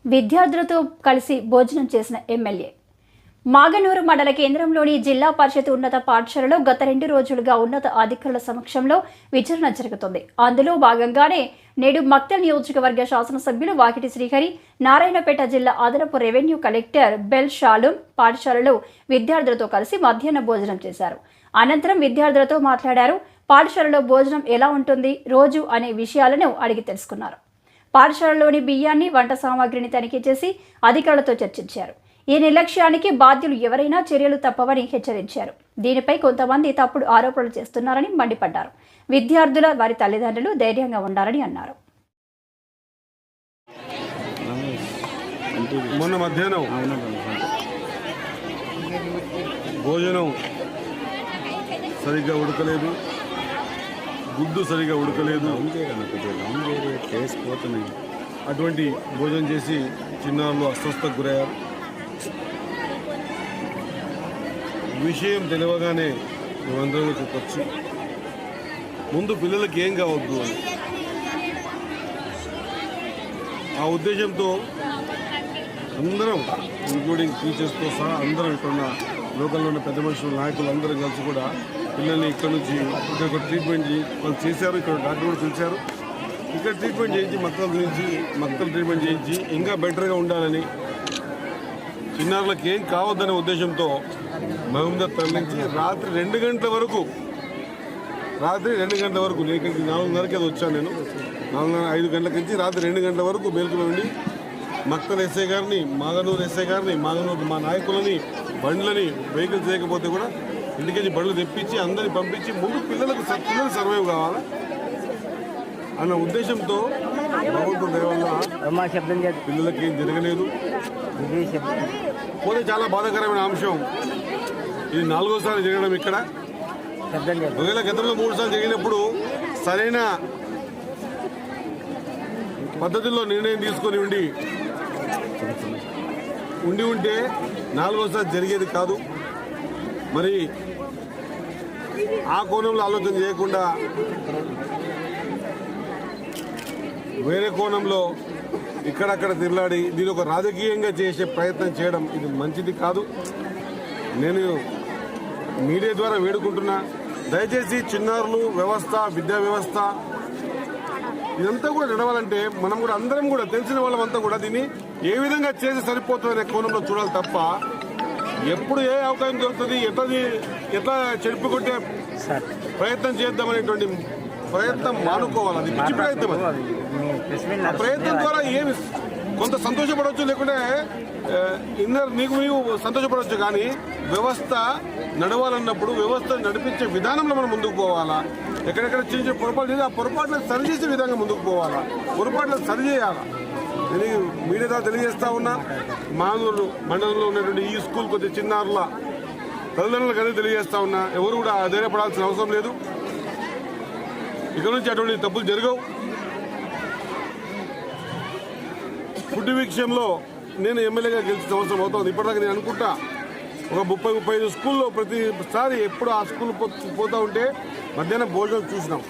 విద్యార్థులతో కలిసి భోజనం చేసిన ఎమ్మెల్యే. మాగనూరు మండల కేంద్రంలోని జిల్లా పరిషత్ ఉన్నత పాఠశాలలో గత 2 రోజులుగా ఉన్నత అధికారుల సమక్షంలో విచారణ జరుగుతుంది. అందులో భాగంగానే నేడు మక్తల్ నియోజకవర్గ శాసనసభ్యులు వాకిటి శ్రీహరి, నారాయణపేట జిల్లా అదనపు రెవెన్యూ కలెక్టర్ బెల్ షాలూమ్ పాఠశాలలో విద్యార్థులతో కలిసి మధ్యాహ్న భోజనం చేశారు. అనంతరం విద్యార్థులతో మాట్లాడారు. పాఠశాలలో భోజనం ఎలా ఉంటుంది రోజు అనే విషయాలను అడిగి తెలుసుకున్నారు. పాఠశాలలోని బియ్యాన్ని, వంట సామాగ్రిని తనిఖీ చేసి అధికారులతో చర్చించారు. ఈ నిర్లక్ష్యానికి బాధ్యులు ఎవరైనా చర్యలు తప్పవని హెచ్చరించారు. దీనిపై కొంతమంది తప్పుడు ఆరోపణలు చేస్తున్నారని మండిపడ్డారు. విద్యార్థుల వారి తల్లిదండ్రులు ధైర్యంగా ఉండాలని అన్నారు. మొన్న మధ్యాహ్నం భోజనం సరిగ్గా ఉడకలేదు, గుడ్డు సరిగ్గా ఉడకలేదు, అటువంటి భోజనం చేసి చిన్నారులు అస్వస్థకు గురయ్యారు. విషయం తెలియగానే మేమందరం వచ్చి ముందు పిల్లలకి ఏం కావద్దు అని ఆ ఉద్దేశంతో అందరం ఇంక్లూడింగ్ టీచర్స్తో సహా అందరం ఇక్కడున్న లోకల్లో ఉన్న పెద్ద మనుషులు, నాయకులు అందరం కలిసి కూడా పిల్లల్ని ఇక్కడ నుంచి ఇక్కడ ఒక ట్రీట్మెంట్ వాళ్ళు చేశారు. ఇక్కడ డాక్టర్ కూడా పిలిచారు. ఇక్కడ ట్రీట్మెంట్ చేయించి మక్కల ట్రీట్మెంట్ చేయించి ఇంకా బెటర్గా ఉండాలని, చిన్నారులకు ఏం కావద్దనే ఉద్దేశంతో మహమ్మద్ తరలించి రాత్రి 2 గంటల వరకు నేను ఇక్కడికి 4:30కి అది వచ్చాను. నేను 4:30, 5 గంటల నుంచి రాత్రి 2 గంటల వరకు మేల్కొని ఉండి మక్తల్ ఎస్ఐ గారిని, మాగనూరు ఎస్ఐ గారిని, మాగనూరు మా నాయకులని, బండ్లని వెహికల్స్ చేయకపోతే కూడా ఇంటికి బండ్లు తెప్పించి అందరిని పంపించి ముందు పిల్లలు సర్వైవ్ కావాలా అన్న ఉద్దేశంతో ప్రభుత్వం వల్ల పిల్లలకి ఏం జరగలేదు. పోతే చాలా బాధాకరమైన అంశం, ఇది 4వసారి జరగడం. ఇక్కడ ఒకవేళ గతంలో 3 సార్లు జరిగినప్పుడు సరైన పద్ధతిలో నిర్ణయం తీసుకొని ఉంటే 4వసారి జరిగేది కాదు. మరి ఆ కోణంలో ఆలోచన చేయకుండా వేరే కోణంలో ఇక్కడక్కడ తిరలాడి దీని ఒక రాజకీయంగా చేసే ప్రయత్నం చేయడం ఇది మంచిది కాదు. నేను మీడియా ద్వారా వేడుకుంటున్నా, దయచేసి చిన్నారులు వ్యవస్థ, విద్యా వ్యవస్థ ఇదంతా కూడా నడవాలంటే మనం కూడా అందరం కూడా తెలిసిన వాళ్ళంతా కూడా దీన్ని ఏ విధంగా చేసి సరిపోతుందనే కోణంలో చూడాలి తప్ప ఎప్పుడు ఏ అవకాశం దొరుకుతుంది ఎట్లా చెడుపు కొట్టే ప్రయత్నం చేద్దామనేటువంటి ప్రయత్నం మానుకోవాలి. అది పిచ్చి ప్రయత్నం. ఆ ప్రయత్నం ద్వారా ఏమి కొంత సంతోషపడవచ్చు, లేకుంటే నీకు సంతోషపడవచ్చు. కానీ వ్యవస్థ నడవాలన్నప్పుడు వ్యవస్థ నడిపించే విధానంలో మనం ముందుకు పోవాలా. ఎక్కడెక్కడ చిన్న చిన్న పొరపాటు చేసి ఆ పొరపాట్లను సరిచేసే విధంగా ముందుకు పోవాలా, పొరపాట్లను సరిచేయాలా. నేను మీడియా ద్వారా తెలియజేస్తా ఉన్నా, మాగనూరు మండలంలో ఉన్నటువంటి ఈ స్కూల్ కొద్ది చిన్నారుల తల్లిదండ్రులకు అదే తెలియజేస్తా ఉన్నా. ఎవరు కూడా ధైర్యపడాల్సిన అవసరం లేదు. ఇక్కడ నుంచి అటువంటి తప్పులు జరగవు. ఫుడ్ విషయంలో నేను ఎమ్మెల్యేగా గెలిచిన సంవత్సరం అవుతుంది. ఇప్పటిదాకా నేను అనుకుంటా ఒక 30-35 స్కూల్లో ప్రతిసారి ఎప్పుడు ఆ స్కూల్ పోతూ ఉంటే మధ్యాహ్నం భోజనం చూసినాం.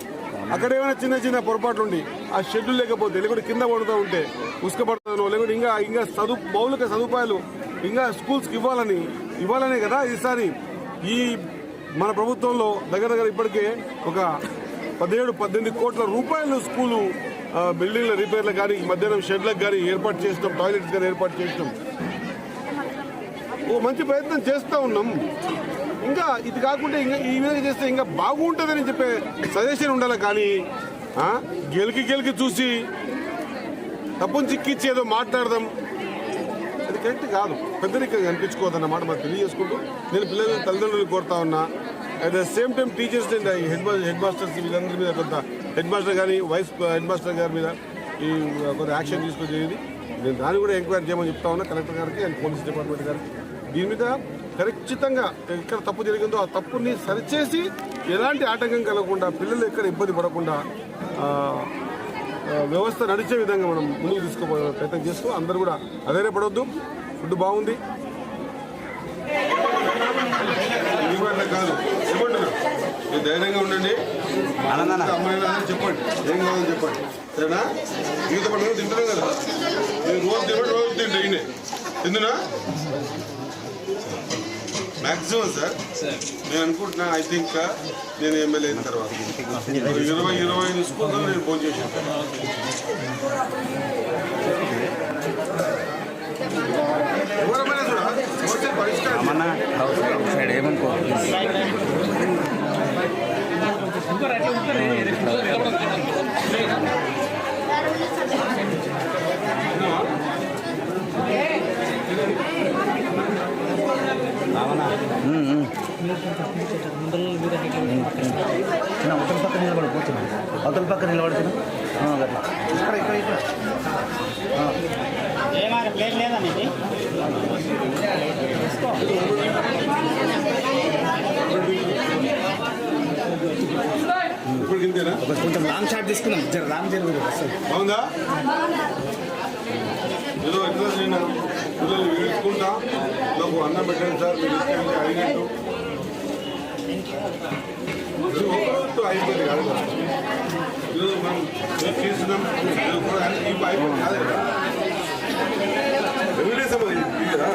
అక్కడ ఏమైనా చిన్న పొరపాట్లు ఉండి ఆ షెడ్యూల్ లేకపోతే, లేకుంటే కింద పడుతూ ఉంటే ఉసుకపడుతుందో, లేకుంటే ఇంకా మౌలిక సదుపాయాలు ఇంకా స్కూల్స్కి ఇవ్వాలనే కదా ఈసారి ఈ మన ప్రభుత్వంలో దగ్గర ఇప్పటికే ఒక 17-18 కోట్ల రూపాయలు స్కూలు బిల్డింగ్ల రిపేర్లకు కానీ, మధ్యాహ్నం షెడ్లకు కానీ ఏర్పాటు చేస్తాం, టాయిలెట్స్ కానీ ఏర్పాటు చేస్తాం. ఓ మంచి ప్రయత్నం చేస్తూ ఉన్నాం. ఇంకా ఇది కాకుండా ఇంకా ఈ విధంగా చేస్తే ఇంకా బాగుంటుందని చెప్పే సజెషన్ ఉండాలి. కానీ గెలికి చూసి తప్పుని చిక్కిచ్చి ఏదో మాట్లాడదాం, అది కరెక్ట్ కాదు. పెద్దరికంగా అనిపించుకోవద్దన్నమాట మనం తెలియజేసుకుంటూ నేను పిల్లల తల్లిదండ్రులు కోరుతా ఉన్నా. At the same time teachers and head masters వీళ్ళందరి మీద కొంత హెడ్ మాస్టర్ కానీ వైస్ హెడ్ మాస్టర్ గారి మీద ఈ కొంత యాక్షన్ తీసుకొచ్చేది. నేను దాన్ని కూడా ఎంక్వైరీ చేయమని చెప్తా ఉన్నా కలెక్టర్ గారికి అండ్ పోలీస్ డిపార్ట్మెంట్ గారికి. దీని మీద ఖచ్చితంగా ఎక్కడ తప్పు జరిగిందో ఆ తప్పుని సరిచేసి ఎలాంటి ఆటంకం కలగకుండా, పిల్లలు ఎక్కడ ఇబ్బంది పడకుండా వ్యవస్థ నడిచే విధంగా మనం ముందుకు తీసుకుపోయే ప్రయత్నం చేస్తూ అందరూ కూడా అధైర్యపడవద్దు. ఫుడ్ బాగుంది కాదు చెప్పండి, ధైర్యంగా ఉండండి. అమ్మాయినా చెప్పండి, ఏం కావాలని చెప్పండి. సరేనా మీతో పడుతుంది తింటున్నాం కదా నేను రోజు తింటే ఈయనే తిందునా మ్యాక్సిమం సార్ నేను అనుకుంటున్నా ఐ థింక్ నేను ఎమ్మెల్యే అయిన తర్వాత 20 స్కూల్లో నేను ఫోన్ చేశాను ఎవరమైనా కూడా వచ్చే పరిష్కారం అవతల పక్క నిలబడుతున్నా ఇక్కడ ఇక్కడ ఏమైనా ప్లేట్ లేదా మీకు ఇప్పుడు ఇంతేనా కొంచెం లాంగ్ షాట్ తీసుకున్నాం రామ్ జరుగుతుంది బాగుందా ఏదో ఎట్లా నేను పిల్లలు వేసుకుంటా నాకు అన్నం పెట్టండి సార్ మీరు ఇష్టం అడిగినట్టు ఒకరోజు అయిపోయింది కాదు కదా ఈరోజు మనం చేస్తున్నాం అయిపోయింది కాదు కదా ఎవ్రీడే సమయం ఇది కదా